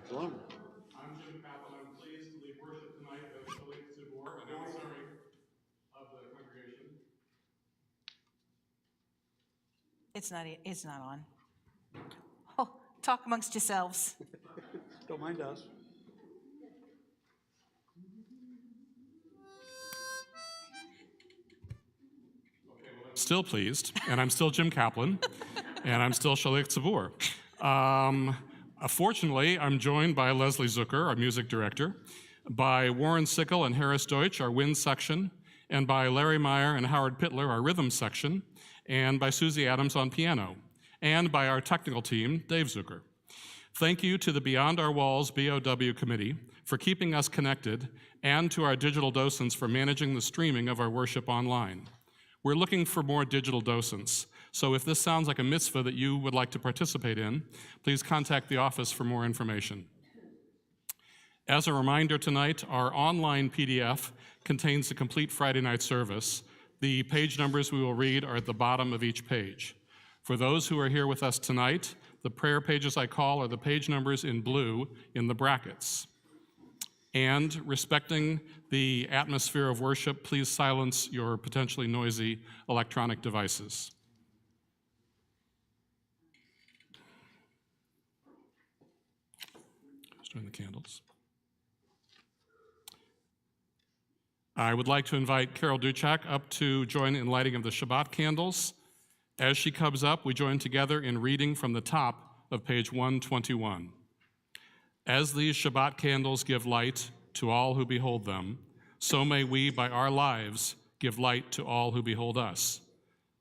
Shalom. I'm Jim Kaplan. I'm pleased to lead worship tonight as Shalom an emissary of the congregation. It's not on. Oh, talk amongst yourselves. Don't mind us. Still pleased, and I'm still Jim Kaplan, and I'm still Shalik Tzibur. Fortunately, I'm joined by Leslie Zucker, our music director, by Warren Sickle and Harris Deutsch, our wind section, and by Larry Meyer and Howard Pittler, our rhythm section, and by Susie Adams on piano, and by our technical team, Dave Zucker. Thank you to the Beyond Our Walls BOW committee for keeping us connected, and to our digital docents for managing the streaming of our worship online. We're looking for more digital docents, so if this sounds like a mitzvah that you would like to participate in, please contact the office for more information. As a reminder tonight, our online PDF contains the complete Friday night service. The page numbers we will read are at the bottom of each page. For those who are here with us tonight, the prayer pages I call are the page numbers in blue in the brackets. And respecting the atmosphere of worship, please silence your potentially noisy electronic devices. Let's join the candles. I would like to invite Carol Duchak up to join in lighting of the Shabbat candles. As she comes up, we join together in reading from the top of page 121. As these Shabbat candles give light to all who behold them, so may we, by our lives, give light to all who behold us.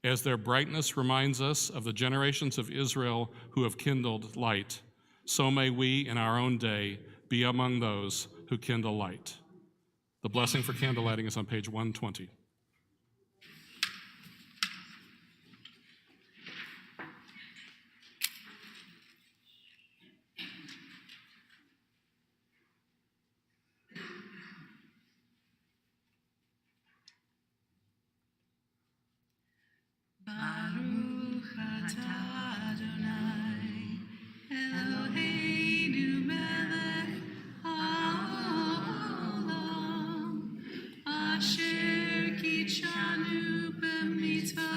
As their brightness reminds us of the generations of Israel who have kindled light, so may we, in our own day, be among those who kindle light. The blessing for candle lighting is on page 120. Baruch atah Adonai, Eloheinu melech haolam, asher kitshanu b'mitzvotav,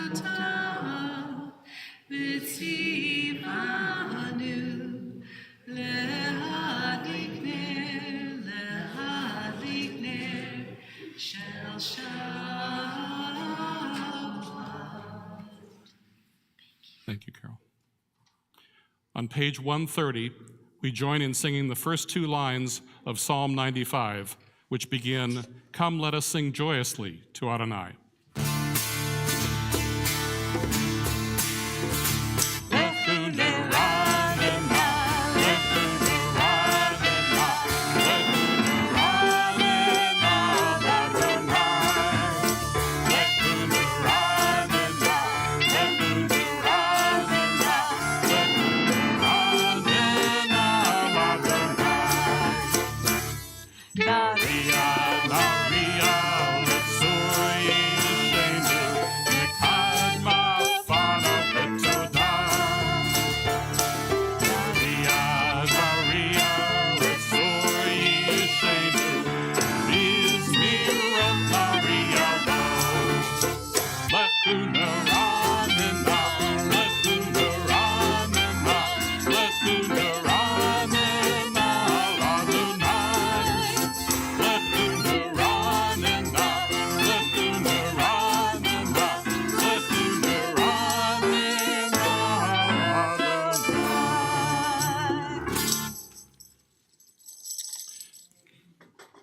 v'tzivanu lehadlik ner shel Shabbat. Thank you, Carol. On page 130, we join in singing the first two lines of Psalm 95, which begin, "Come, let us sing joyously to Adonai."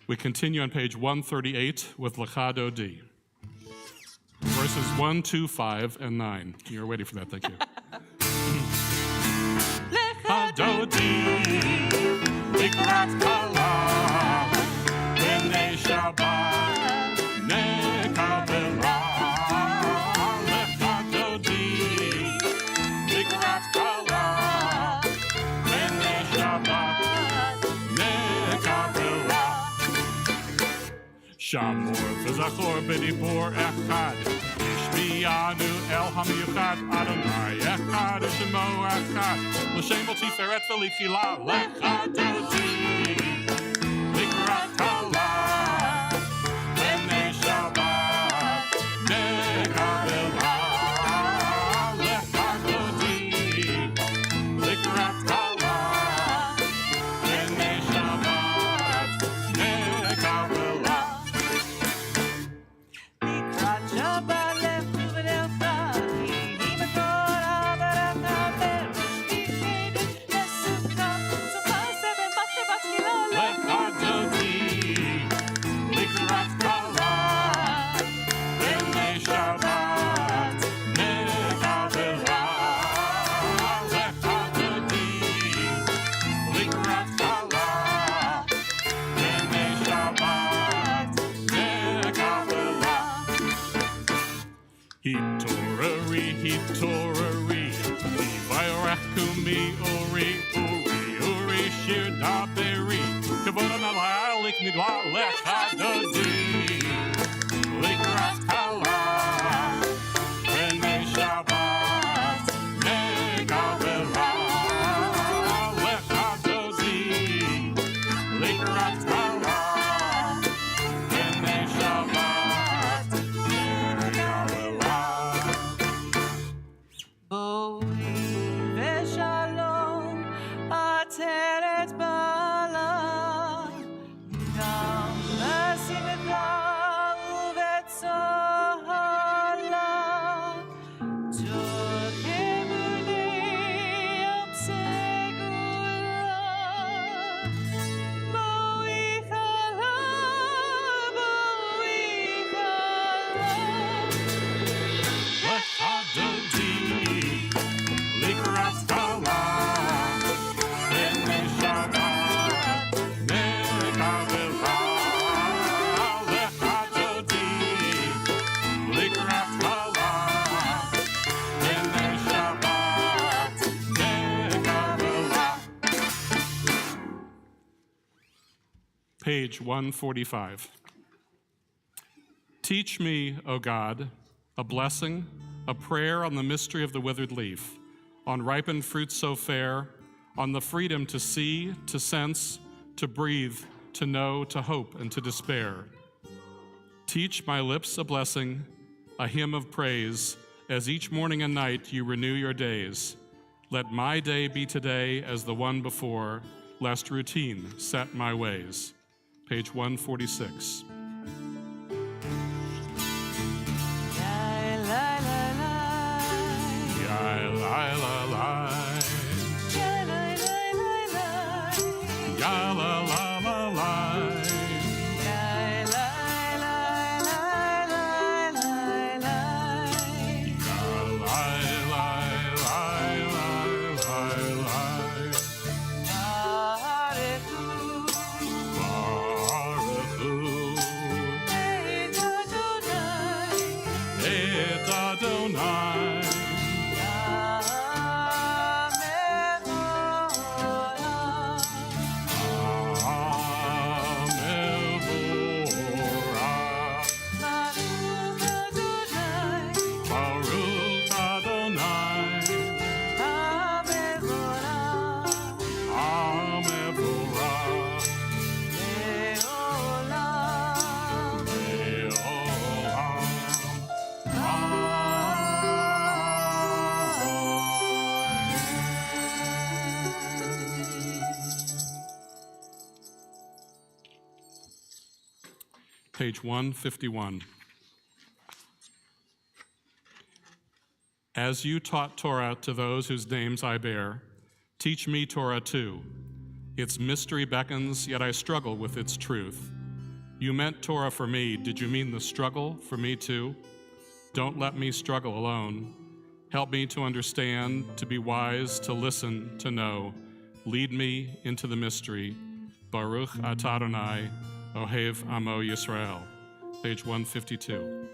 We continue on page 138 with Lecha Dodi, verses 1, 2, 5, and 9. You're waiting for that, thank you. Lecha Dodi, Likrat Kala, B'nei Shabbat, Nekabela. Lecha Dodi, Likrat Kala, B'nei Shabbat, Nekabela. Shamor v'zachor b'dibur echad, Ishmianu el hamiyuchad Adonai, echad shemo echad, l'shem tiferet v'lichila, lecha dodi. Daberi, Kavod Nalalik Nigla Lechadodi, Likrat Kala, Rene Shabbat, Negavela, Lechadodi, Likrat Kala, Rene Shabbat, Negavela. Boi veshalom ateret bala gam besimcha uvetzohala tokevuni obsegula boi chala Lechadodi, Likrat Kala, Rene Shabbat, Negavela, Lechadodi, Likrat Kala, Rene Shabbat, Negavela. Page 145. Teach me, O God, a blessing, a prayer on the mystery of the withered leaf, on ripened fruits so fair, on the freedom to see, to sense, to breathe, to know, to hope, and to despair. Teach my lips a blessing, a hymn of praise, as each morning and night you renew your days. Let my day be today as the one before, lest routine set my ways. Page 146. Yai lai la lai. Ya la la la lai. Ya lai lai lai lai lai lai. Baruchu. Et Adonai. Page 151. As you taught Torah to those whose names I bear, teach me Torah too. Its mystery beckons, yet I struggle with its truth. You meant Torah for me. Did you mean the struggle for me too? Don't let me struggle alone. Help me to understand, to be wise, to listen, to know. Lead me into the mystery. Baruch atah Adonai, Ohev Amo Yisrael. Page 152.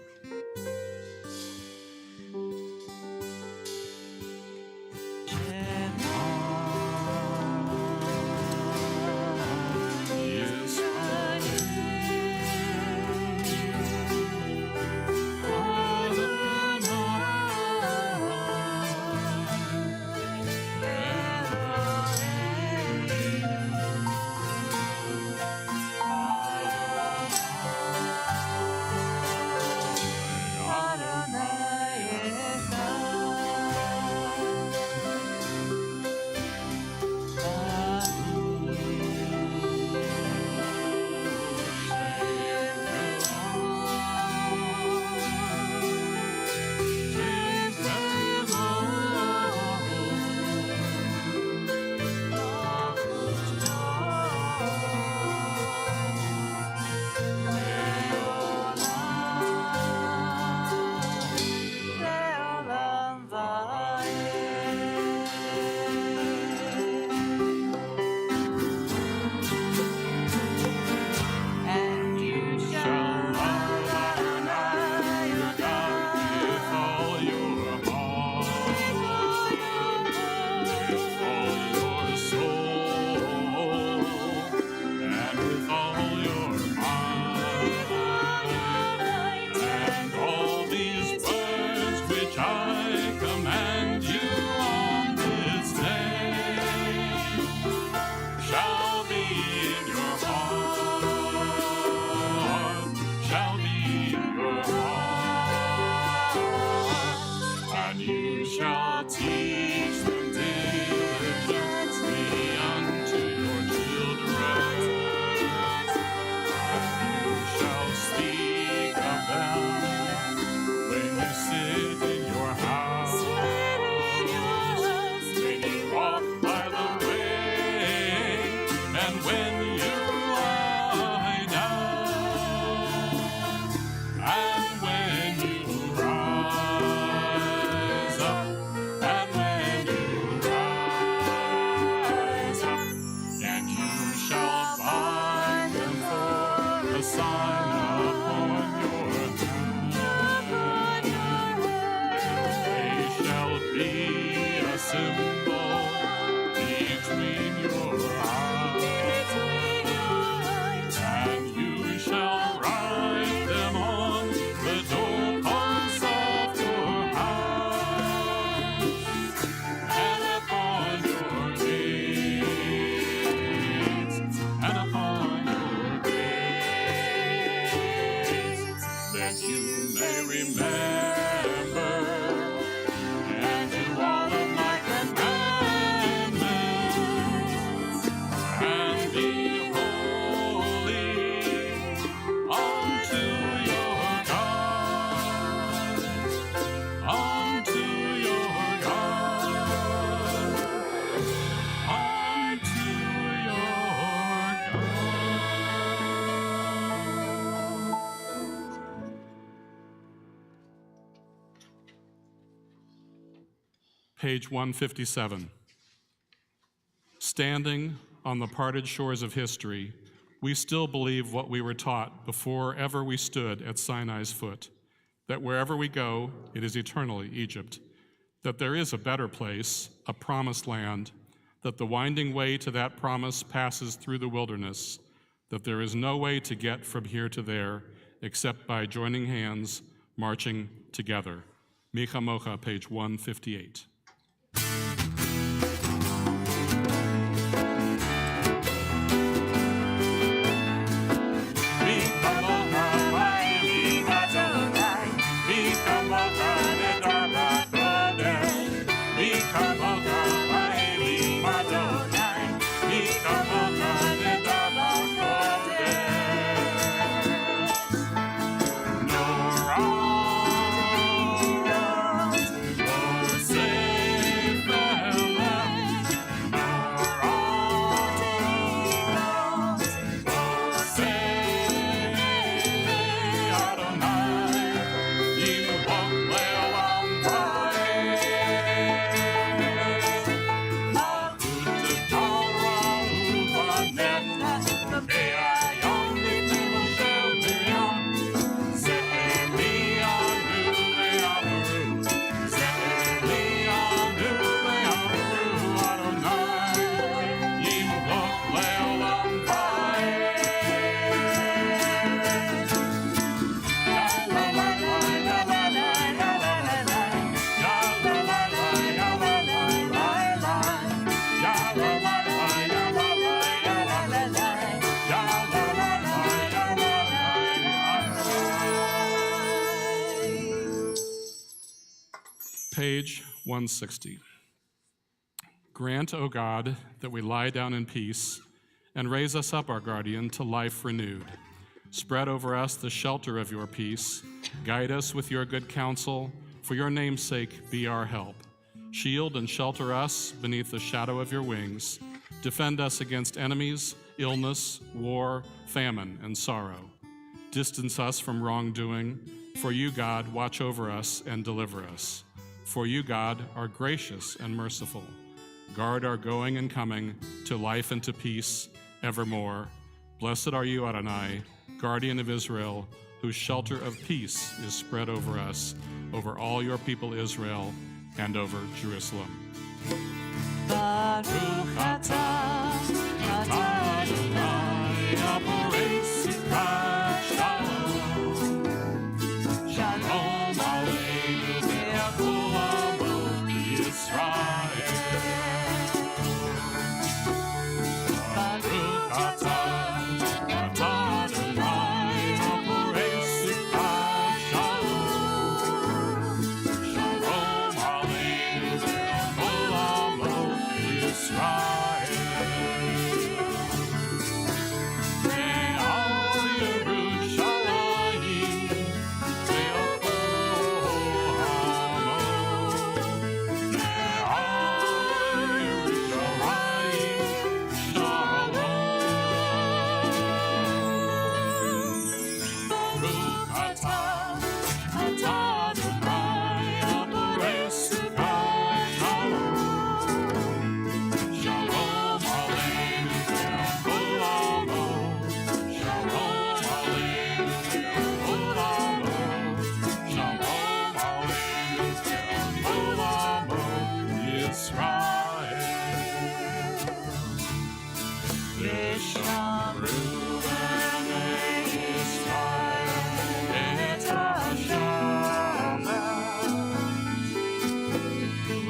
and when you lie down, and when you rise up, and when you rise up, and you shall find them for a sign upon your they shall be a symbol between your eyes, and you shall write them on the doorposts of your house, and upon your gates, and upon your gates, that you may remember and do all of my commandments, and be holy unto your God, unto your God, unto your God. Page 157. Standing on the parted shores of history, we still believe what we were taught before ever we stood at Sinai's foot, that wherever we go, it is eternally Egypt, that there is a better place, a promised land, that the winding way to that promise passes through the wilderness, that there is no way to get from here to there except by joining hands, marching together. Micha Mocha, page 158. Page 160. Grant, O God, that we lie down in peace, and raise us up, our guardian, to life renewed. Spread over us the shelter of your peace. Guide us with your good counsel. For your name's sake, be our help. Shield and shelter us beneath the shadow of your wings. Defend us against enemies, illness, war, famine, and sorrow. Distance us from wrongdoing. For you, God, watch over us and deliver us. For you, God, are gracious and merciful. Guard our going and coming to life and to peace evermore. Blessed are you, Adonai, guardian of Israel, whose shelter of peace is spread over us, over all your people Israel, and over Jerusalem. Baruch atah Adonai Aborei Shalom. Shalom Aleinu ve'achol amo Yisrael. Baruch atah Adonai Aborei Shalom. Shalom Aleinu ve'achol amo Yisrael. ושמרו בני ישראל את השבת,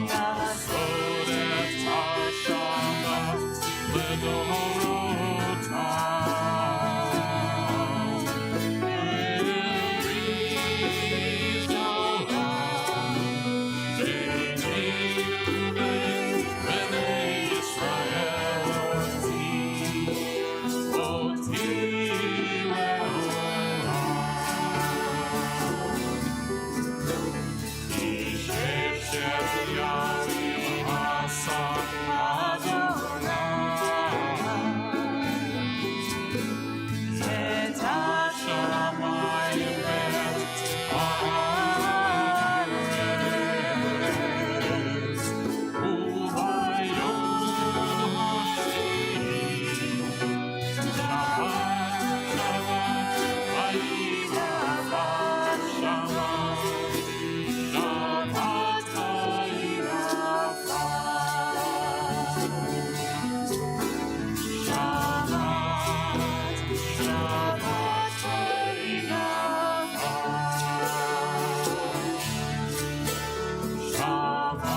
לעשות את השבת לדורותם, בריש העולם, ביני ובין בני ישראל אותי לעולם. איש אשר ימים עשה אדוני את השמיים ואת הארץ, וביום השביעי שבת שבת וירפא שבת, שבת וירפא, שבת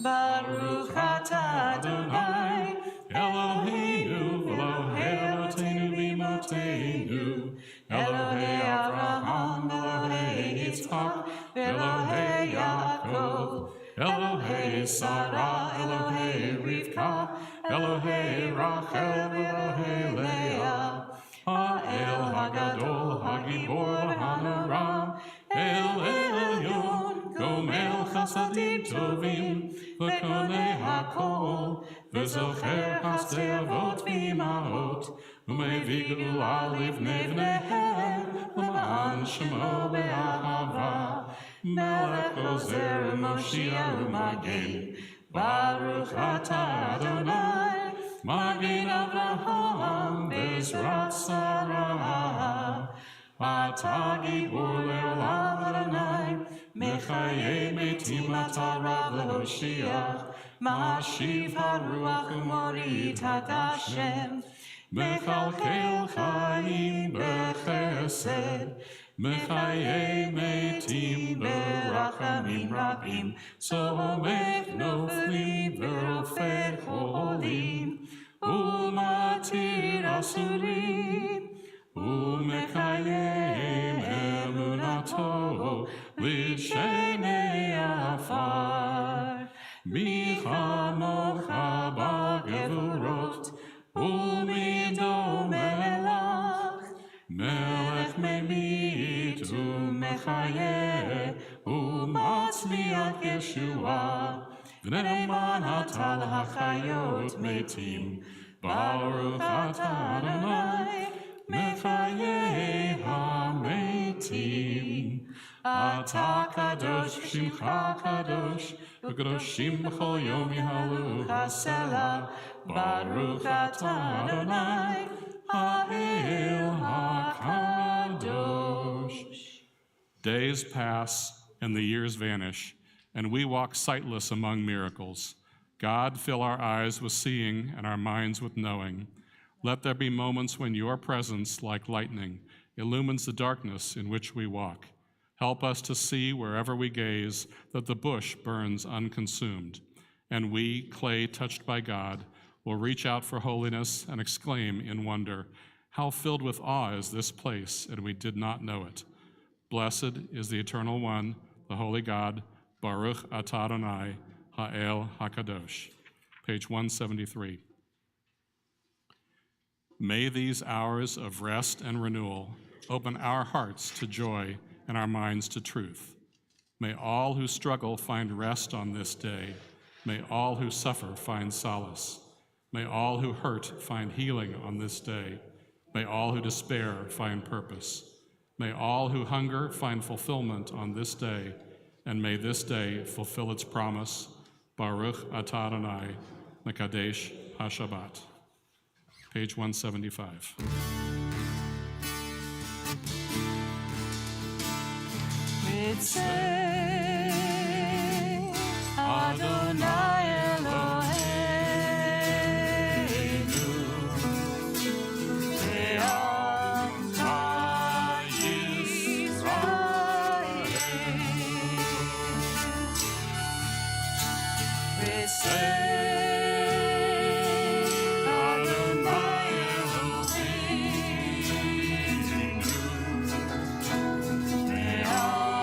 Baruch atah Adonai Eloheinu v'Elohei Avotenu v'Imotenu, Elohei Avraham v'Elohei Yitzchak v'Elohei Yaakov, Elohei Sarah, Elohei Rivka, Elohei Rachel v'Elohei Leah, Ha'el Hagadol Hagibor Hanora, El Elyon Gomel Chasadim Tovim v'Konei Hakol, v'Zocher Hasdei Avot v'Imaot, u'mevii Geula livnei bneihem, u'ma'an Shemo be'ahava, Melech Ozer u'Moshiach u'Magen, Baruch atah Adonai, Magen Avraham Bezrat Sarah, Atah Gibor le'olam Adonai, Mechayei metim atah Rav le'Hoshiach, Ma'ashiv haruach u'morit hadashem, Mechalkel chayim b'chesed, Mechayei metim berachamim rabim, Somech noflim v'rofeh cholim, U'matir asurim, U'mekayem emunato l'shenei afar, Michamocha b'gevurot, U'midom elach, Melech memit u'mechayeh, U'matzliach Yeshua, V'ne'eman atah l'hachayot metim, Baruch atah Adonai, Mechayeh hametim. Atah kadosh v'shimcha kadosh, v'kadoshim b'chol yom yihalu hasela, Baruch atah Adonai, ha'el hakadosh. Days pass and the years vanish, and we walk sightless among miracles. God, fill our eyes with seeing and our minds with knowing. Let there be moments when your presence, like lightning, illumines the darkness in which we walk. Help us to see wherever we gaze that the bush burns unconsumed, and we, clay touched by God, will reach out for holiness and exclaim in wonder, "How filled with awe is this place, and we did not know it." Blessed is the Eternal One, the Holy God, Baruch atah Adonai, Ha'el HaKadosh. Page 173. May these hours of rest and renewal open our hearts to joy and our minds to truth. May all who struggle find rest on this day. May all who suffer find solace. May all who hurt find healing on this day. May all who despair find purpose. May all who hunger find fulfillment on this day, and may this day fulfill its promise. Baruch atah Adonai, Mekadesh HaShabbat. Page 175. Adonai Eloheinu, Be'amcha Yisrael, Adonai Eloheinu, Be'amcha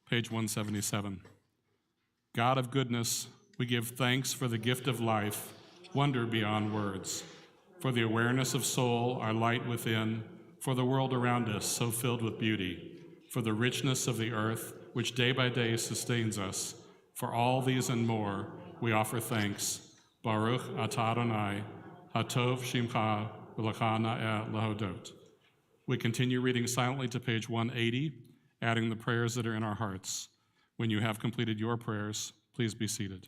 Page 177. God of goodness, we give thanks for the gift of life, wonder beyond words, for the awareness of soul, our light within, for the world around us so filled with beauty, for the richness of the earth, which day by day sustains us. For all these and more, we offer thanks. Baruch atah Adonai, hatov shimcha v'lecha na'eh lahodot. We continue reading silently to page 180, adding the prayers that are in our hearts. When you have completed your prayers, please be seated.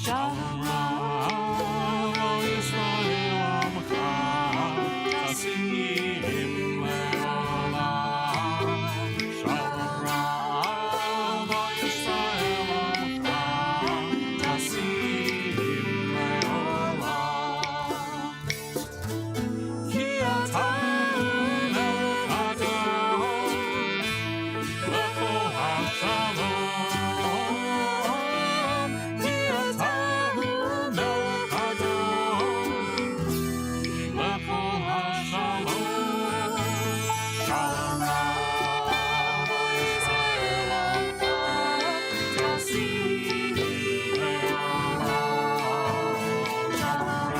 Shalom Yisrael Amcha, Tasim Leolam. Shalom Yisrael Amcha, Tasim Leolam. Ki atah Adon, Lechol HaShalom. Ki atah Adon, Lechol HaShalom. Shalom Yisrael Amcha, Tasim Leolam. Shalom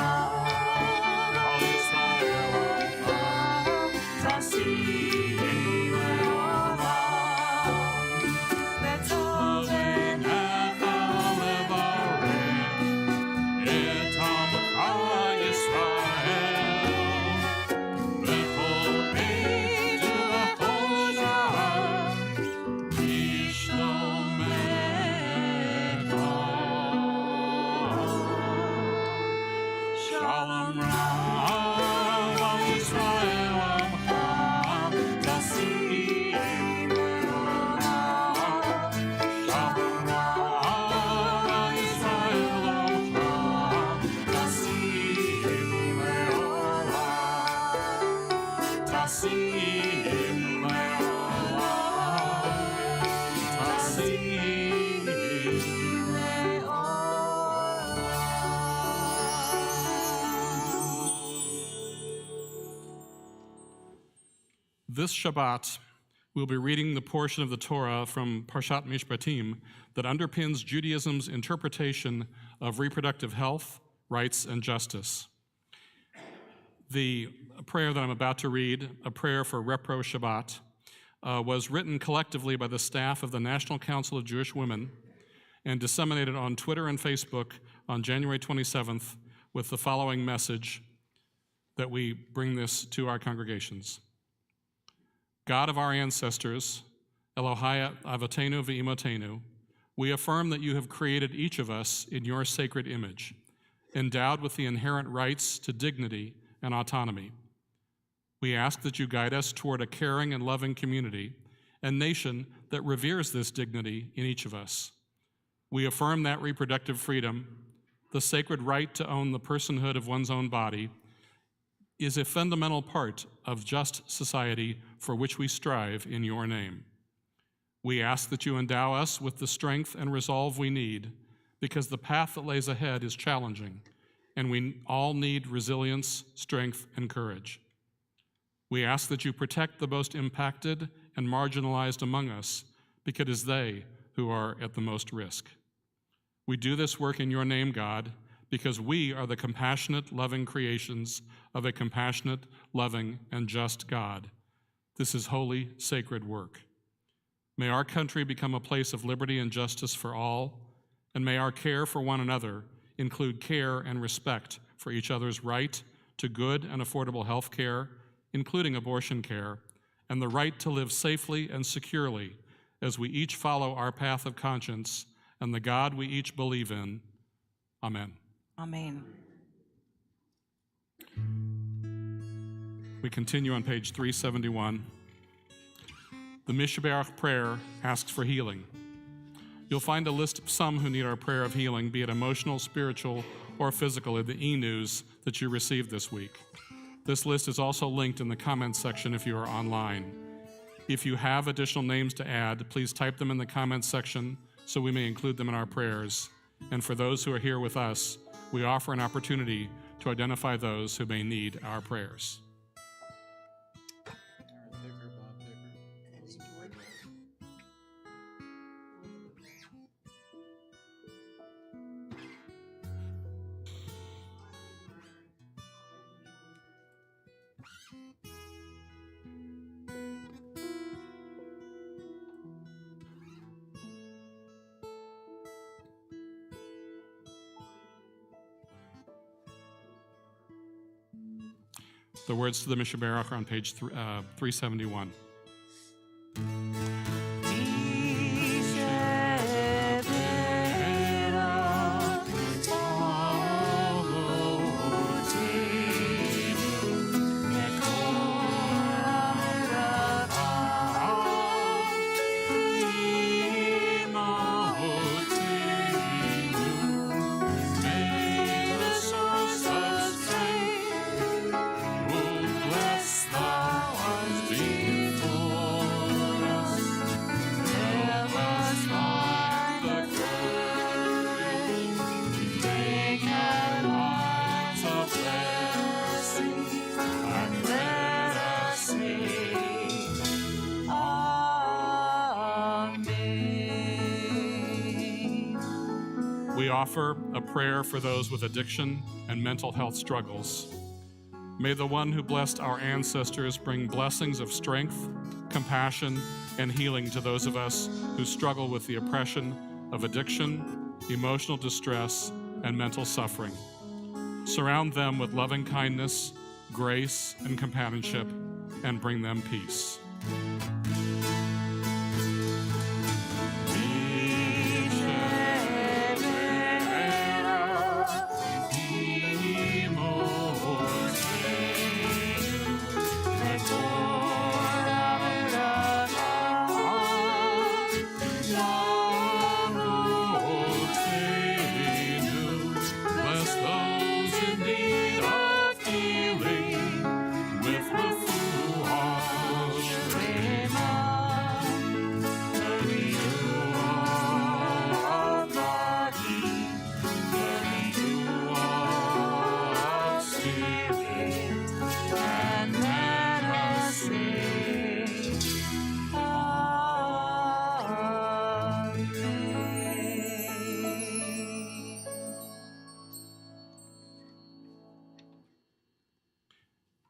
Yisrael Amcha, Tasim Leolam. Letovnecha levarech et Amcha Yisrael, bechol עת ובכל שעה, בשלומך. Shalom Rav al Yisrael Amcha, Tasim Leolam. Shalom Rav al Yisrael Amcha, Tasim Leolam. Tasim Leolam. Tasim This Shabbat, we'll be reading the portion of the Torah from Parshat Mishpatim that underpins Judaism's interpretation of reproductive health, rights, and justice. The prayer that I'm about to read, a prayer for Repro Shabbat, was written collectively by the staff of the National Council of Jewish Women and disseminated on Twitter and Facebook on January 27th with the following message that we bring this to our congregations. God of our ancestors, Elohai Avotenu v'Imotenu, we affirm that you have created each of us in your sacred image, endowed with the inherent rights to dignity and autonomy. We ask that you guide us toward a caring and loving community and nation that reveres this dignity in each of us. We affirm that reproductive freedom, the sacred right to own the personhood of one's own body, is a fundamental part of just society for which we strive in your name. We ask that you endow us with the strength and resolve we need, because the path that lays ahead is challenging, and we all need resilience, strength, and courage. We ask that you protect the most impacted and marginalized among us, because it is they who are at the most risk. We do this work in your name, God, because we are the compassionate, loving creations of a compassionate, loving, and just God. This is holy, sacred work. May our country become a place of liberty and justice for all, and may our care for one another include care and respect for each other's right to good and affordable health care, including abortion care, and the right to live safely and securely as we each follow our path of conscience and the God we each believe in. Amen. Amen. We continue on page 371. The Mishaberach prayer asks for healing. You'll find a list of some who need our prayer of healing, be it emotional, spiritual, or physical, in the e-news that you received this week. This list is also linked in the comments section if you are online. If you have additional names to add, please type them in the comments section so we may include them in our prayers. And for those who are here with us, we offer an opportunity to identify those who may need our prayers. The words to the Mishaberach are on page 371. We offer a prayer for those with addiction and mental health struggles. May the one who blessed our ancestors bring blessings of strength, compassion, and healing to those of us who struggle with the oppression of addiction, emotional distress, and mental suffering. Surround them with loving kindness, grace, and companionship, and bring them peace.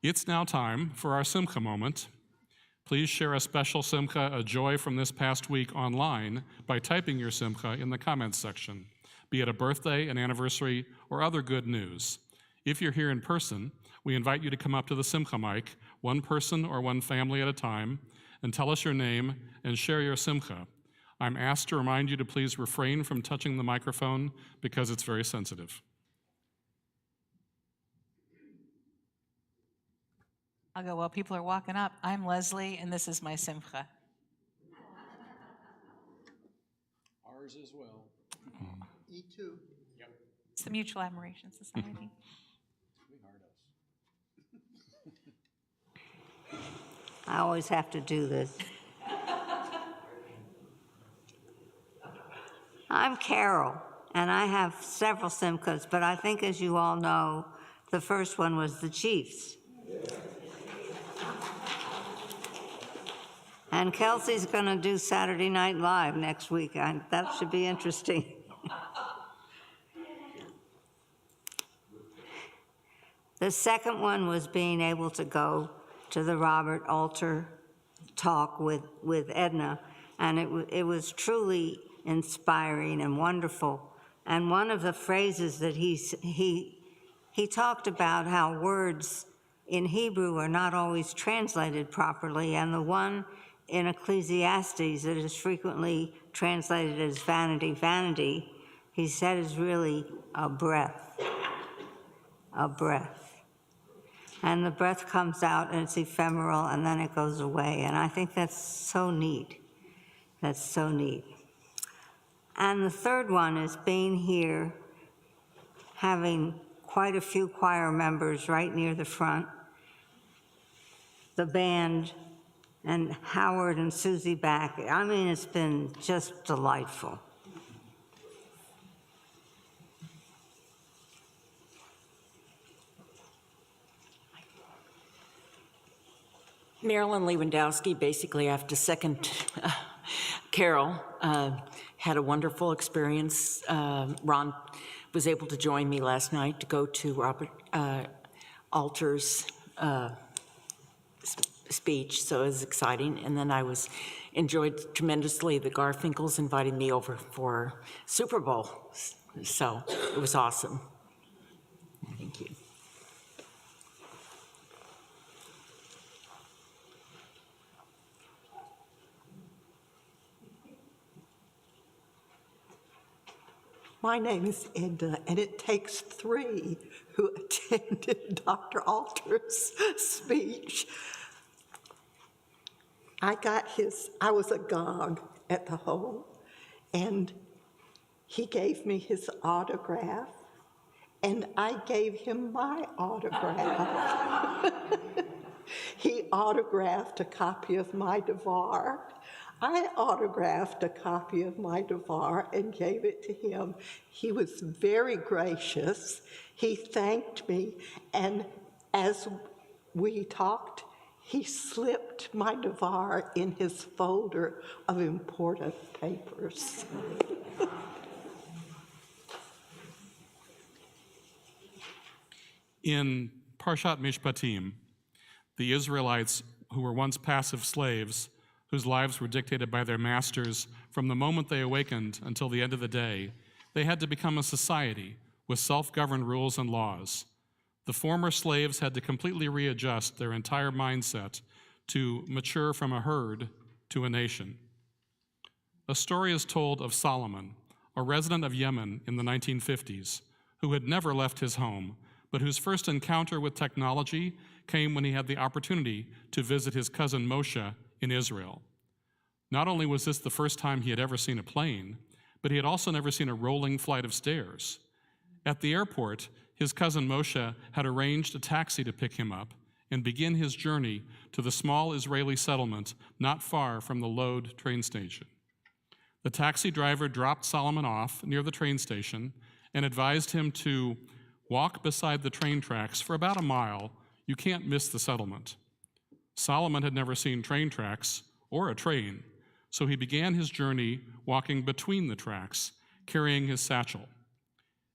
It's now time for our Simcha moment. Please share a special Simcha, a joy from this past week online by typing your Simcha in the comments section, be it a birthday, an anniversary, or other good news. If you're here in person, we invite you to come up to the Simcha mic, one person or one family at a time, and tell us your name and share your Simcha. I'm asked to remind you to please refrain from touching the microphone because it's very sensitive. I'll go while people are walking up. I'm Leslie, and this is my Simcha. Ours as well. E2. It's the Mutual Admiration Society. Sweetheart us. I always have to do this. I'm Carol, and I have several Simchas, but I think, as you all know, the first one was the Chiefs. And Kelsey's going to do Saturday Night Live next week. That should be interesting. The second one was being able to go to the Robert Alter talk with Edna, and it was truly inspiring and wonderful. And one of the phrases that he talked about how words in Hebrew are not always translated properly, and the one in Ecclesiastes that is frequently translated as vanity, vanity, he said is really a breath. A breath. And the breath comes out and it's ephemeral and then it goes away. And I think that's so neat. That's so neat. And the third one is being here, having quite a few choir members right near the front, the band, and Howard and Susie back. I mean, it's been just delightful. Marilyn Lewandowski, basically I have to second Carol, had a wonderful experience. Ron was able to join me last night to go to Robert Alter's speech, so it was exciting. And then I enjoyed tremendously the Garfinkels invited me over for Super Bowl, so it was awesome. Thank you. My name is Edna, and it takes three who attended Dr. Alter's speech. I was agog at the home, and he gave me his autograph, and I gave him my autograph. He autographed a copy of my Devar. I autographed a copy of my Devar and gave it to him. He was very gracious. He thanked me, and as we talked, he slipped my Devar in his folder of important papers. In Parshat Mishpatim, the Israelites, who were once passive slaves, whose lives were dictated by their masters from the moment they awakened until the end of the day, they had to become a society with self-governed rules and laws. The former slaves had to completely readjust their entire mindset to mature from a herd to a nation. A story is told of Solomon, a resident of Yemen in the 1950s, who had never left his home, but whose first encounter with technology came when he had the opportunity to visit his cousin Moshe in Israel. Not only was this the first time he had ever seen a plane, but he had also never seen a rolling flight of stairs. At the airport, his cousin Moshe had arranged a taxi to pick him up and begin his journey to the small Israeli settlement not far from the Lod train station. The taxi driver dropped Solomon off near the train station and advised him to walk beside the train tracks for about a mile. You can't miss the settlement. Solomon had never seen train tracks or a train, so he began his journey walking between the tracks, carrying his satchel.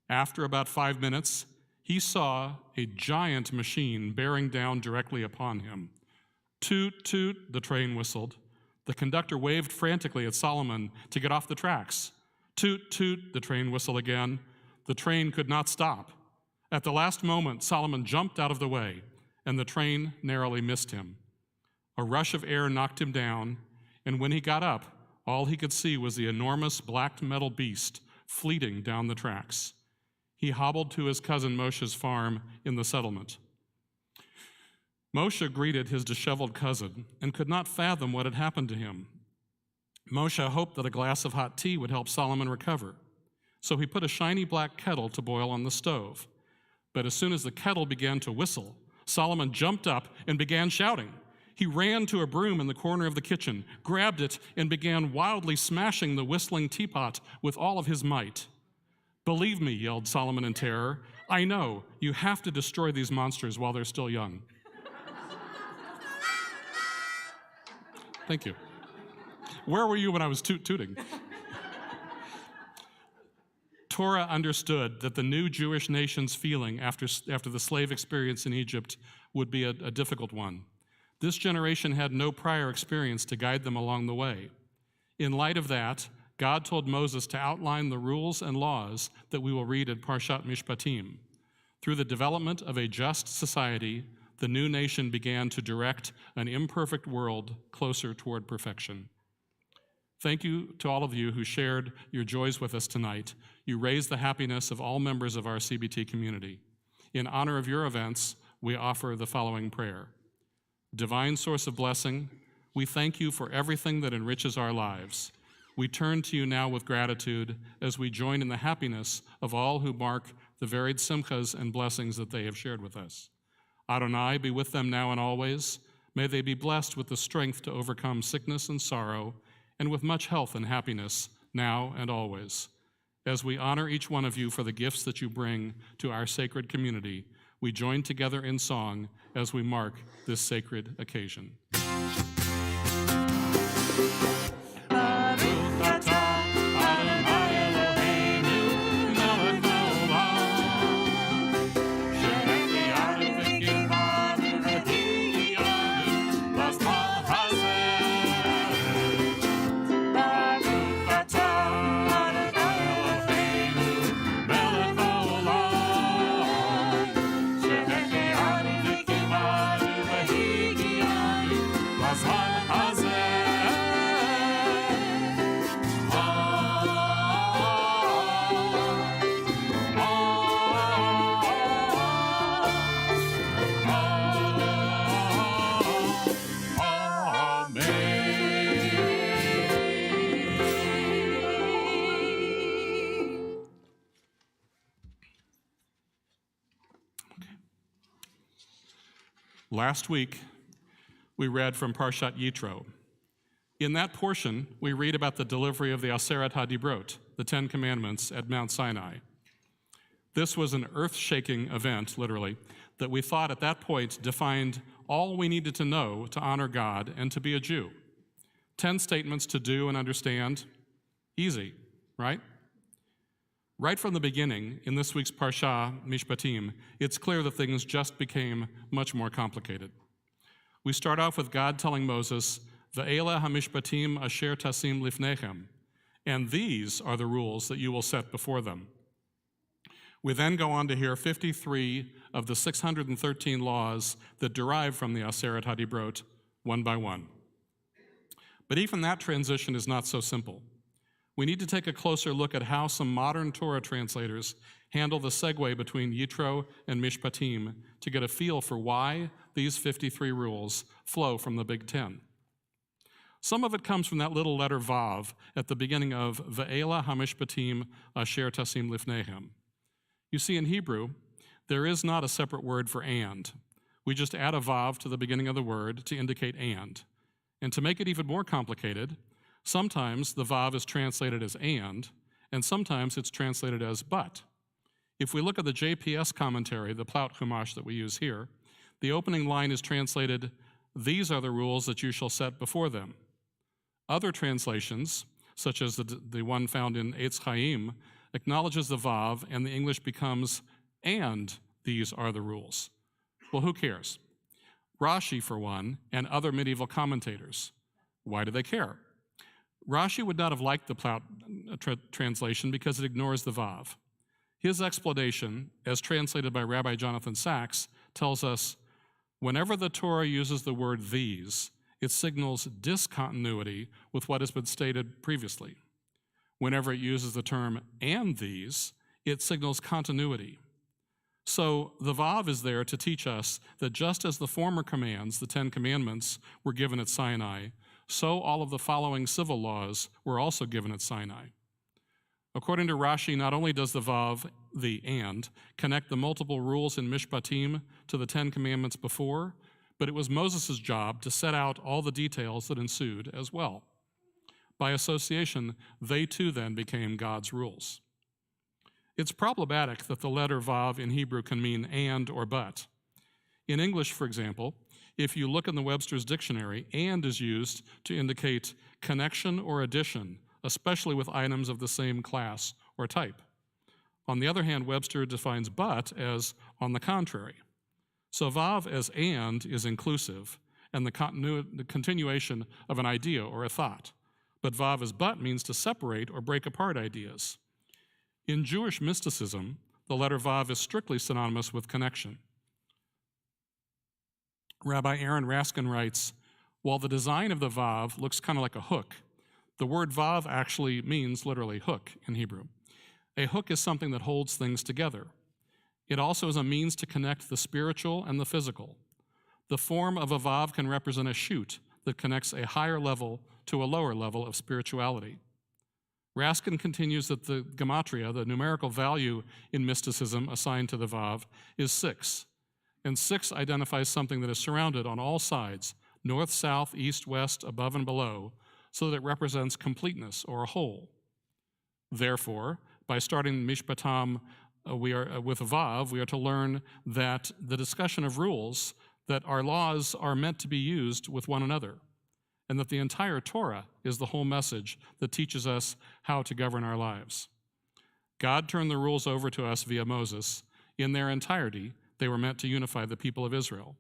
After about 5 minutes, he saw a giant machine bearing down directly upon him. Toot, toot, the train whistled. The conductor waved frantically at Solomon to get off the tracks. Toot, toot, the train whistled again. The train could not stop. At the last moment, Solomon jumped out of the way, and the train narrowly missed him. A rush of air knocked him down, and when he got up, all he could see was the enormous black metal beast fleeting down the tracks. He hobbled to his cousin Moshe's farm in the settlement. Moshe greeted his disheveled cousin and could not fathom what had happened to him. Moshe hoped that a glass of hot tea would help Solomon recover, so he put a shiny black kettle to boil on the stove. But as soon as the kettle began to whistle, Solomon jumped up and began shouting. He ran to a broom in the corner of the kitchen, grabbed it, and began wildly smashing the whistling teapot with all of his might. "Believe me," yelled Solomon in terror, "I know, you have to destroy these monsters while they're still young." Thank you. Where were you when I was tooting? Torah understood that the new Jewish nation's feeling after the slave experience in Egypt would be a difficult one. This generation had no prior experience to guide them along the way. In light of that, God told Moses to outline the rules and laws that we will read in Parshat Mishpatim. Through the development of a just society, the new nation began to direct an imperfect world closer toward perfection. Thank you to all of you who shared your joys with us tonight. You raised the happiness of all members of our CBT community. In honor of your events, we offer the following prayer. Divine source of blessing, we thank you for everything that enriches our lives. We turn to you now with gratitude as we join in the happiness of all who mark the varied simchas and blessings that they have shared with us. Adonai, be with them now and always. May they be blessed with the strength to overcome sickness and sorrow, and with much health and happiness now and always. As we honor each one of you for the gifts that you bring to our sacred community, we join together in song as we mark this sacred occasion. Last week, we read from Parshat Yitro. In that portion, we read about the delivery of the Aseret HaDibrot, the Ten Commandments, at Mount Sinai. This was an earth-shaking event, literally, that we thought at that point defined all we needed to know to honor God and to be a Jew. 10 statements to do and understand. Easy, right? Right from the beginning, in this week's Parsha Mishpatim, it's clear that things just became much more complicated. We start off with God telling Moses, Ve'ela hamishpatim asher tasim lifnechem, and these are the rules that you will set before them. We then go on to hear 53 of the 613 laws that derive from the Aseret HaDibrot, one by one. But even that transition is not so simple. We need to take a closer look at how some modern Torah translators handle the segue between Yitro and Mishpatim to get a feel for why these 53 rules flow from the Big Ten. Some of it comes from that little letter Vav at the beginning of Ve'ela hamishpatim asher tasim lifnehem. You see, in Hebrew, there is not a separate word for and. We just add a Vav to the beginning of the word to indicate and. And to make it even more complicated, sometimes the Vav is translated as and sometimes it's translated as but. If we look at the JPS commentary, the Plaut Chumash that we use here, the opening line is translated, these are the rules that you shall set before them. Other translations, such as the one found in Eitz Chaim, acknowledges the Vav and the English becomes, and these are the rules. Well, who cares? Rashi, for one, and other medieval commentators. Why do they care? Rashi would not have liked the Plaut translation because it ignores the Vav. His explanation, as translated by Rabbi Jonathan Sachs, tells us, whenever the Torah uses the word these, it signals discontinuity with what has been stated previously. Whenever it uses the term and these, it signals continuity. So the Vav is there to teach us that just as the former commands, the 10 Commandments, were given at Sinai, so all of the following civil laws were also given at Sinai. According to Rashi, not only does the Vav, the and, connect the multiple rules in Mishpatim to the 10 Commandments before, but it was Moses' job to set out all the details that ensued as well. By association, they too then became God's rules. It's problematic that the letter Vav in Hebrew can mean and or but. In English, for example, If you look in the Webster's dictionary, and is used to indicate connection or addition, especially with items of the same class or type. On the other hand, Webster defines but as on the contrary. So vav as and is inclusive, and the continuation of an idea or a thought. But vav as but means to separate or break apart ideas. In Jewish mysticism, the letter vav is strictly synonymous with connection. Rabbi Aaron Raskin writes, while the design of the vav looks kind of like a hook, the word vav actually means literally hook in Hebrew. A hook is something that holds things together. It also is a means to connect the spiritual and the physical. The form of a vav can represent a chute that connects a higher level to a lower level of spirituality. Raskin continues that the gematria, the numerical value in mysticism assigned to the vav, is 6. And 6 identifies something that is surrounded on all sides, north, south, east, west, above and below, so that it represents completeness or a whole. Therefore, by starting Mishpatam with vav, we are to learn that the discussion of rules, that our laws are meant to be used with one another, and that the entire Torah is the whole message that teaches us how to govern our lives. God turned the rules over to us via Moses. In their entirety, they were meant to unify the people of Israel.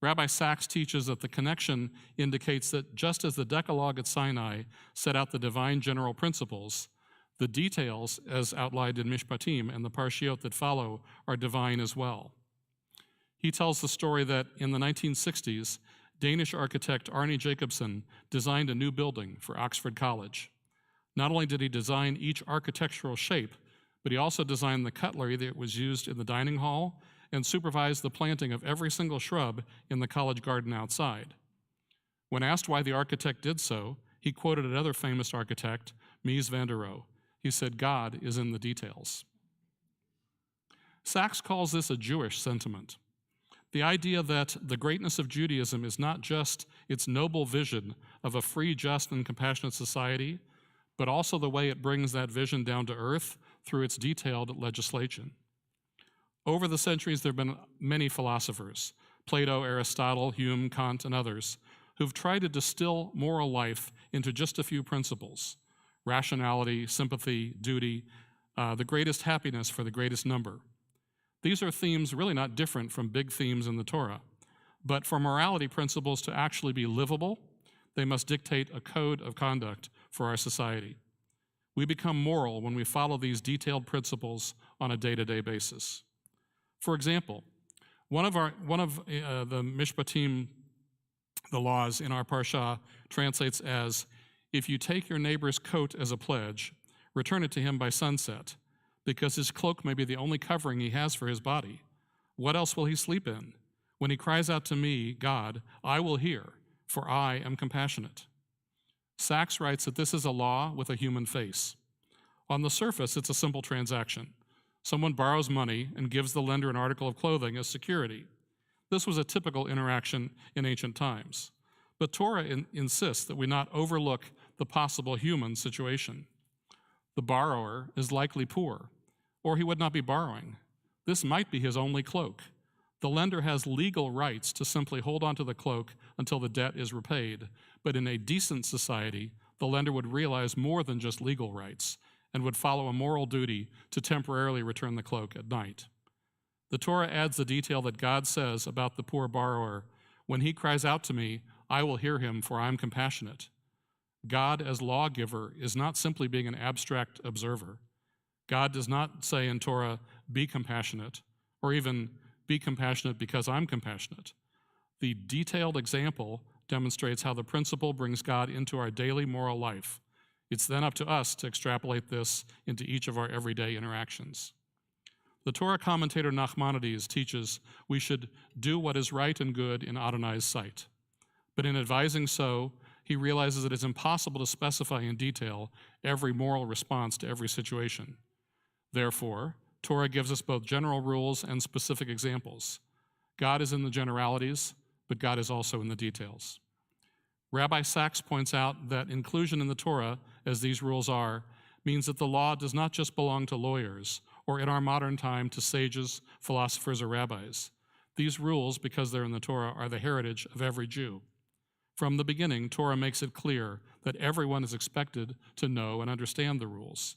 Rabbi Sachs teaches that the connection indicates that just as the Decalogue at Sinai set out the divine general principles, the details, as outlined in Mishpatim and the Parshiot that follow, are divine as well. He tells the story that in the 1960s, Danish architect Arne Jacobsen designed a new building for Oxford College. Not only did he design each architectural shape, but he also designed the cutlery that was used in the dining hall and supervised the planting of every single shrub in the college garden outside. When asked why the architect did so, he quoted another famous architect, Mies van der Rohe. He said, "God is in the details." Sachs calls this a Jewish sentiment. The idea that the greatness of Judaism is not just its noble vision of a free, just, and compassionate society, but also the way it brings that vision down to earth through its detailed legislation. Over the centuries, there have been many philosophers, Plato, Aristotle, Hume, Kant, and others, who've tried to distill moral life into just a few principles: rationality, sympathy, duty, the greatest happiness for the greatest number. These are themes really not different from big themes in the Torah, but for morality principles to actually be livable, they must dictate a code of conduct for our society. We become moral when we follow these detailed principles on a day-to-day basis. For example, one of the Mishpatim, the laws in our parsha, translates as, if you take your neighbor's coat as a pledge, return it to him by sunset, because his cloak may be the only covering he has for his body. What else will he sleep in? When he cries out to me, God, I will hear, for I am compassionate. Sachs writes that this is a law with a human face. On the surface, it's a simple transaction. Someone borrows money and gives the lender an article of clothing as security. This was a typical interaction in ancient times. But Torah insists that we not overlook the possible human situation. The borrower is likely poor, or he would not be borrowing. This might be his only cloak. The lender has legal rights to simply hold onto the cloak until the debt is repaid, but in a decent society, the lender would realize more than just legal rights and would follow a moral duty to temporarily return the cloak at night. The Torah adds the detail that God says about the poor borrower, when he cries out to me, I will hear him, for I am compassionate. God as lawgiver is not simply being an abstract observer. God does not say in Torah, be compassionate, or even be compassionate because I'm compassionate. The detailed example demonstrates how the principle brings God into our daily moral life. It's then up to us to extrapolate this into each of our everyday interactions. The Torah commentator Nachmanides teaches we should do what is right and good in Adonai's sight. But in advising so, he realizes it is impossible to specify in detail every moral response to every situation. Therefore, Torah gives us both general rules and specific examples. God is in the generalities, but God is also in the details. Rabbi Sachs points out that inclusion in the Torah, as these rules are, means that the law does not just belong to lawyers, or in our modern time to sages, philosophers, or rabbis. These rules, because they're in the Torah, are the heritage of every Jew. From the beginning, Torah makes it clear that everyone is expected to know and understand the rules.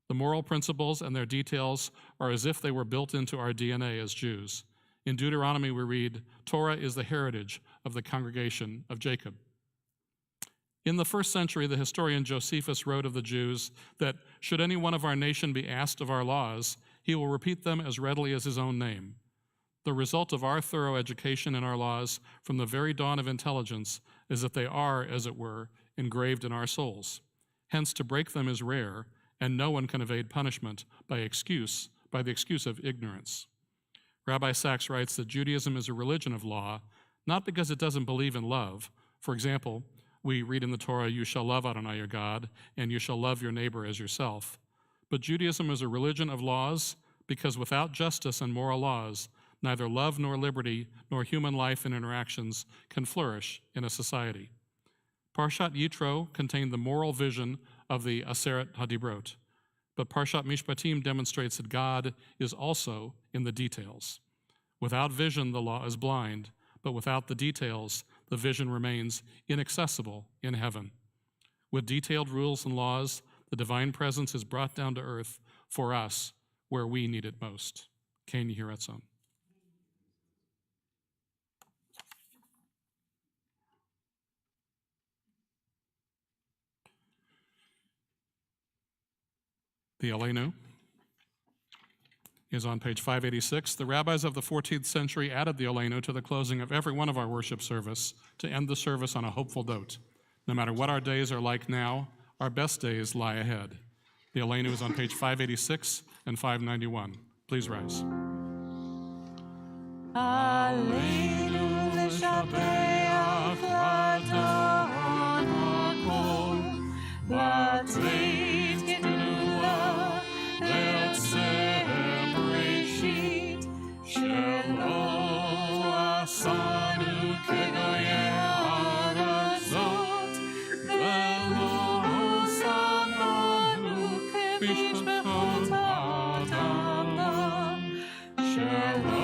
The moral principles and their details are as if they were built into our DNA as Jews. In Deuteronomy, we read, "Torah is the heritage of the congregation of Jacob." In the first century, the historian Josephus wrote of the Jews that should any one of our nation be asked of our laws, he will repeat them as readily as his own name. The result of our thorough education in our laws from the very dawn of intelligence is that they are, as it were, engraved in our souls. Hence, to break them is rare, and no one can evade punishment by the excuse of ignorance. Rabbi Sachs writes that Judaism is a religion of law, not because it doesn't believe in love. For example, we read in the Torah, "You shall love Adonai your God, and you shall love your neighbor as yourself." But Judaism is a religion of laws because without justice and moral laws, neither love nor liberty nor human life and interactions can flourish in a society. Parshat Yitro contained the moral vision of the Aseret HaDibrot, but Parshat Mishpatim demonstrates that God is also in the details. Without vision, the law is blind, but without the details, the vision remains inaccessible in heaven. With detailed rules and laws, the divine presence is brought down to earth for us where we need it most. Ken Yiratzon. The Aleinu is on page 586. The rabbis of the 14th century added the Aleinu to the closing of every one of our worship service to end the service on a hopeful note. No matter what our days are like now, our best days lie ahead. The Aleinu is on page 586 and 591. Please rise. Aleinu l'shabeach l'adon hakol, v'teit gedula le'otzem bereshit, shelo asanu kegoyei ha'arazot, ve'lo samanu k'mishpachot ha'adam, shelo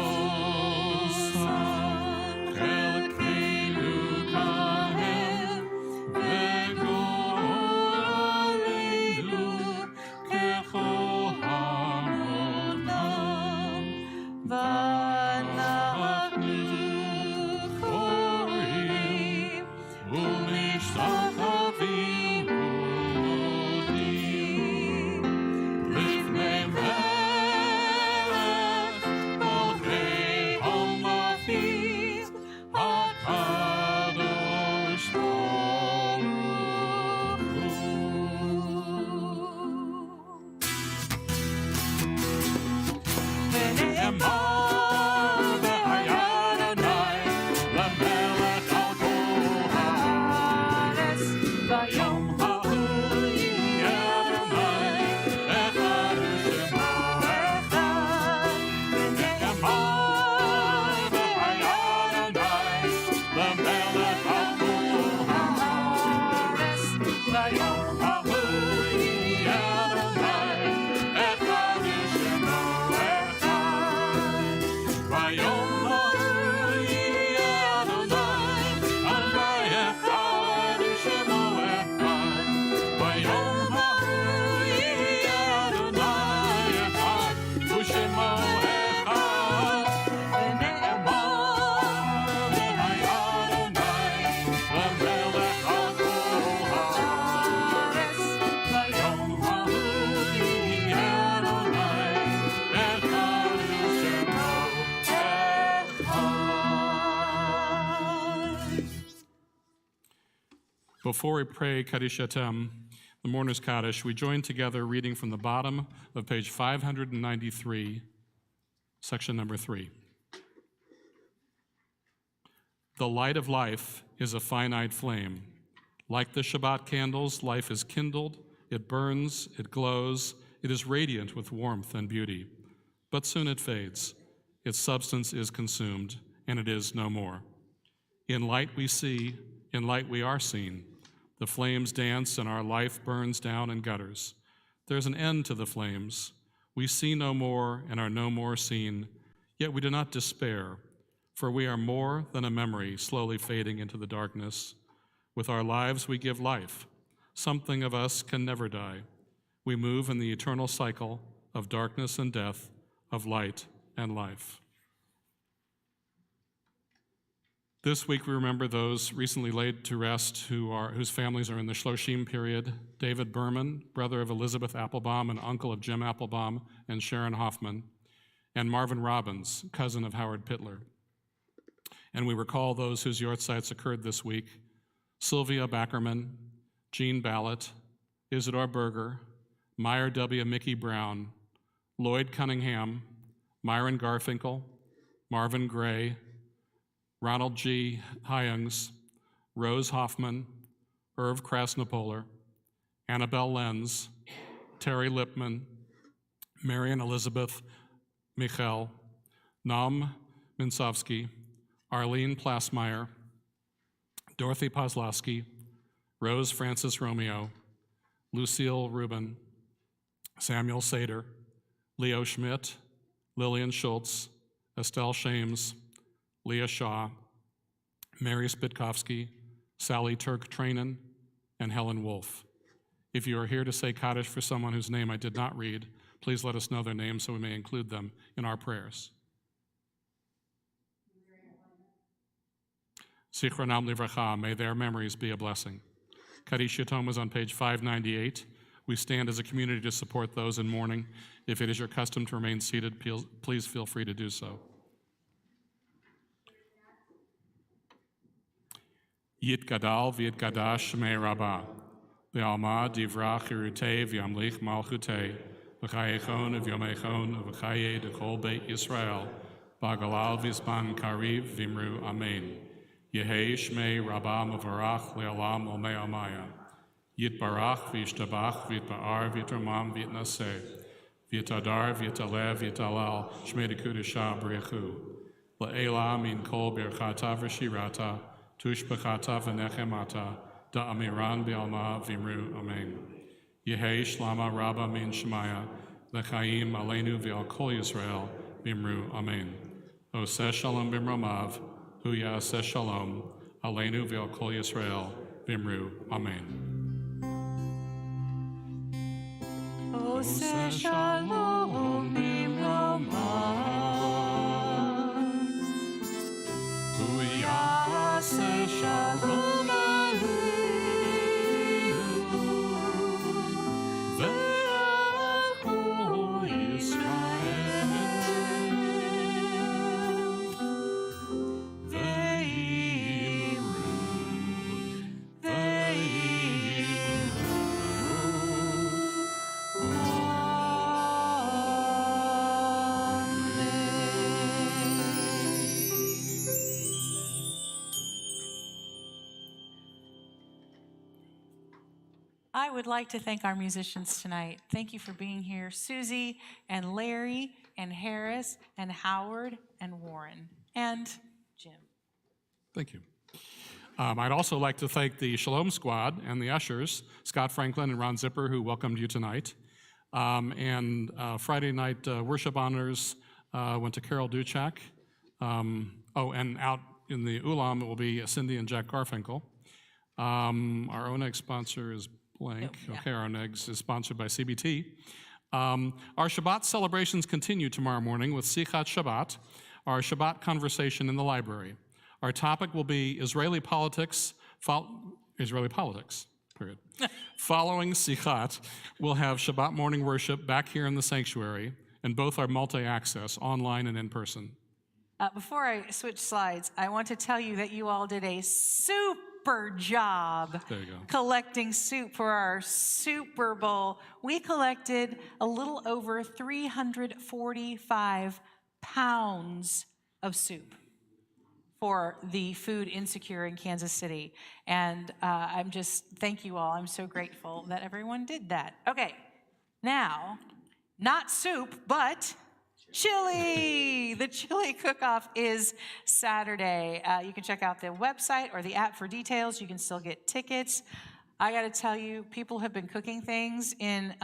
Before we pray Kaddish Yatem, the Mourner's Kaddish, we join together reading from the bottom of page 593, section number 3. The light of life is a finite flame. Like the Shabbat candles, life is kindled, it burns, it glows, it is radiant with warmth and beauty. But soon it fades, its substance is consumed, and it is no more. In light we see, in light we are seen. The flames dance and our life burns down in gutters. There's an end to the flames. We see no more and are no more seen, yet we do not despair. For we are more than a memory slowly fading into the darkness. With our lives we give life. Something of us can never die. We move in the eternal cycle of darkness and death, of light and life. This week we remember those recently laid to rest whose families are in the Shloshim period. David Berman, brother of Elizabeth Applebaum and uncle of Jim Applebaum and Sharon Hoffman, and Marvin Robbins, cousin of Howard Pittler. And we recall those whose yortzites occurred this week: Sylvia Backerman, Jean Ballett, Isidore Berger, Meyer W. Mickey Brown, Lloyd Cunningham, Myron Garfinkel, Marvin Gray, Ronald G. Hyungs, Rose Hoffman, Irv Krasnopoler, Annabelle Lenz, Terry Lipman, Marion Elizabeth Michel, Naum Minsovsky, Arlene Plasmeyer, Dorothy Pozlowski, Rose Francis Romeo, Lucille Rubin, Samuel Sater, Leo Schmidt, Lillian Schultz, Estelle Shames, Leah Shaw, Mary Spitkovsky, Sally Turk-Trainen, and Helen Wolf. If you are here to say Kaddish for someone whose name I did not read, please let us know their name so we may include them in our prayers. Zichronam livracha, may their memories be a blessing. Kaddish Yatom is on page 598. We stand as a community to support those in mourning. If it is your custom to remain seated, please feel free to do so. Yitgadal v'yitgadash shmei rabbah, v'alma divra chirutei v'yamlich malchutei, v'chayechon v'yomechon v'chaye dekol beit Yisrael, v'agalal v'ispan kariv v'imru amen. Yehei shmei rabbah mavarach le'olam olmei amaya. Yitbarach v'yishtabach v'yitba'ar v'yitramam v'yitnaseh, v'yitadar v'yitalev v'yitalal shmei dekudesha b'rechu. Le'ela min kol birchata v'shirata, tushbachata v'nechemata, da'amiran b'alma v'imru amen. Yehei shlama rabba min shemaya, l'chaim aleinu v'al kol Yisrael v'imru amen. Oseh shalom b'mromav, hu ya'aseh shalom, aleinu v'al kol Yisrael v'imru amen. Oseh shalom b'mromav, Hu ya'aseh shalom aleinu ve'al kol Yisrael I would like to thank our musicians tonight. Thank you for being here. Susie and Larry and Harris and Howard and Warren and Jim. Thank you. I'd also like to thank the Shalom Squad and the ushers, Scott Franklin and Ron Zipper, who welcomed you tonight. And Friday night worship honors went to Carol Duchak. And out in the Ulam, it will be Cindy and Jack Garfinkel. Our Oneg sponsor is blank. Yeah. Okay, our Oneg is sponsored by CBT. Our Shabbat celebrations continue tomorrow morning with Sichat Shabbat, our Shabbat conversation in the library. Our topic will be Israeli politics, period. Following Sichat, we'll have Shabbat morning worship back here in the sanctuary, and both are multi-access, online and in person. Before I switch slides, I want to tell you that you all did a super job There you go. collecting soup for our Super Bowl. We collected a little over 345 pounds of soup for the food insecure in Kansas City. And thank you all. I'm so grateful that everyone did that. Okay, now, not soup, but chili. The chili cook-off is Saturday. You can check out the website or the app for details. You can still get tickets. I got to tell you, people have been cooking things in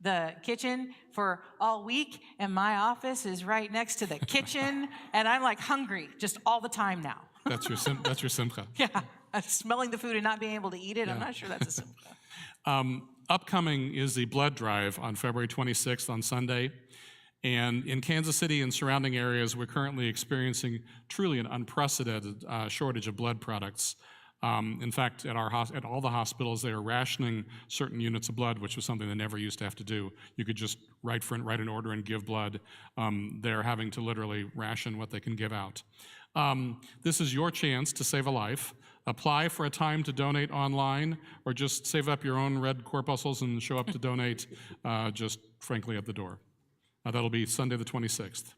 the kitchen for all week, and my office is right next to the kitchen, and I'm like hungry just all the time now. That's your simcha. Yeah, smelling the food and not being able to eat it, I'm not sure that's a simcha. Upcoming is the blood drive on February 26th on Sunday. And in Kansas City and surrounding areas, we're currently experiencing truly an unprecedented shortage of blood products. In fact, at all the hospitals, they are rationing certain units of blood, which was something they never used to have to do. You could just write an order and give blood. They're having to literally ration what they can give out. This is your chance to save a life. Apply for a time to donate online, or just save up your own red corpuscles and show up to donate just frankly at the door. That'll be Sunday the 26th.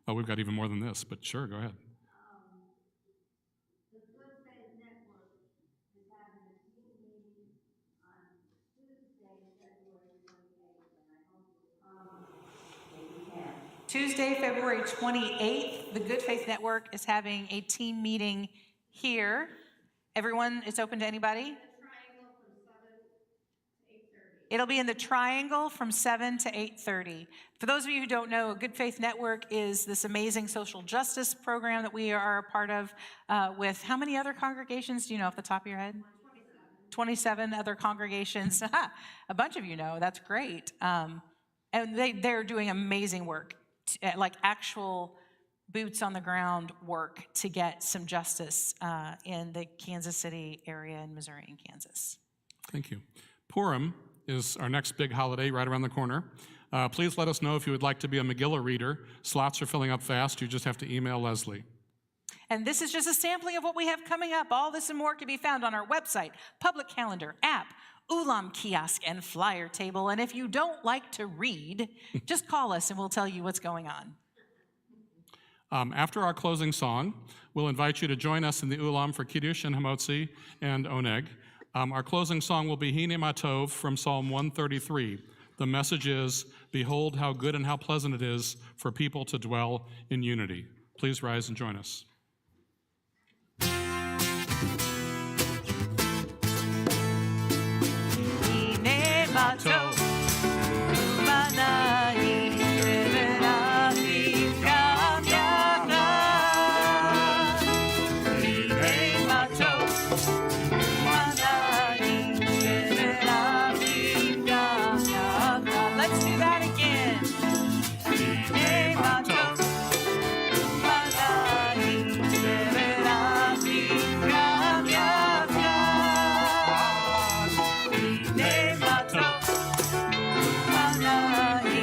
Oh, we've got even more than this, but sure, go ahead. Tuesday, February 28th, the Good Faith Network is having a team meeting here. Everyone, it's open to anybody? It'll be in the Triangle from 7 to 8:30. For those of you who don't know, Good Faith Network is this amazing social justice program that we are a part of with how many other congregations do you know off the top of your head? 27 other congregations. A bunch of you know, that's great. And they're doing amazing work, like actual boots on the ground work to get some justice in the Kansas City area in Missouri and Kansas. Thank you. Purim is our next big holiday right around the corner. Please let us know if you would like to be a Megillah reader. Slots are filling up fast. You just have to email Leslie. And this is just a sampling of what we have coming up. All this and more can be found on our website, public calendar, app, Ulam kiosk, and flyer table. And if you don't like to read, just call us and we'll tell you what's going on. After our closing song, we'll invite you to join us in the Ulam for Kiddush and Hamotzi and Oneg. Our closing song will be Hine Matov from Psalm 133. The message is, behold how good and how pleasant it is for people to dwell in unity. Please rise and join us. Hine matov, umanahi, shemenachim gam yachad. Hine matov, umanahi, shemenachim gam yachad. Let's do that again. Hine matov, umanahi, shemenachim gam yachad. Hine matov, umanahi,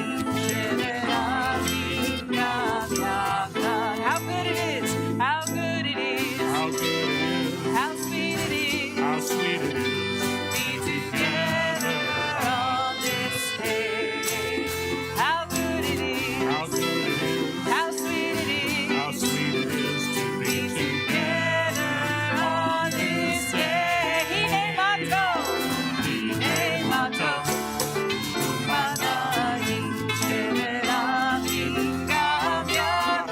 shemenachim gam yachad. How good it is! How good it is! How good it is. How sweet it is! How sweet it is. Be together on this day. How good it is! How good it is. How sweet it is! How sweet it is to Be be together on this day. Hine matov, hine matov, umanahi, shemenachim gam yachad.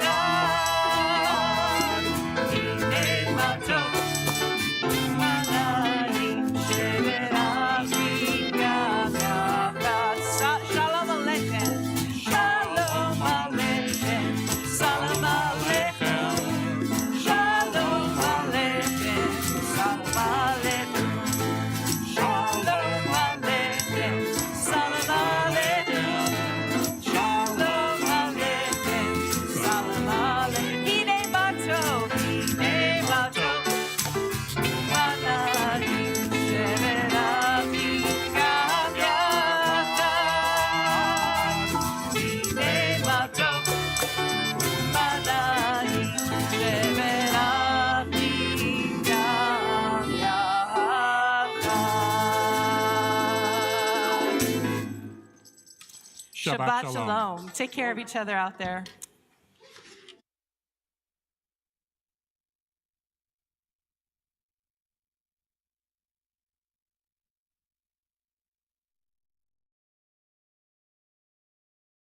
Hine matov, umanahi, shemenachim gam yachad. Shalom aleichem, shalom aleichem, salam aleichem, shalom aleichem, salam aleichem, shalom aleichem, salam aleichem, shalom aleichem, salam aleichem. Hine matov, hine matov, umanahi, shemenachim gam yachad. Hine matov, umanahi, shemenachim gam yachad. Shabbat shalom. Take care of each other out there.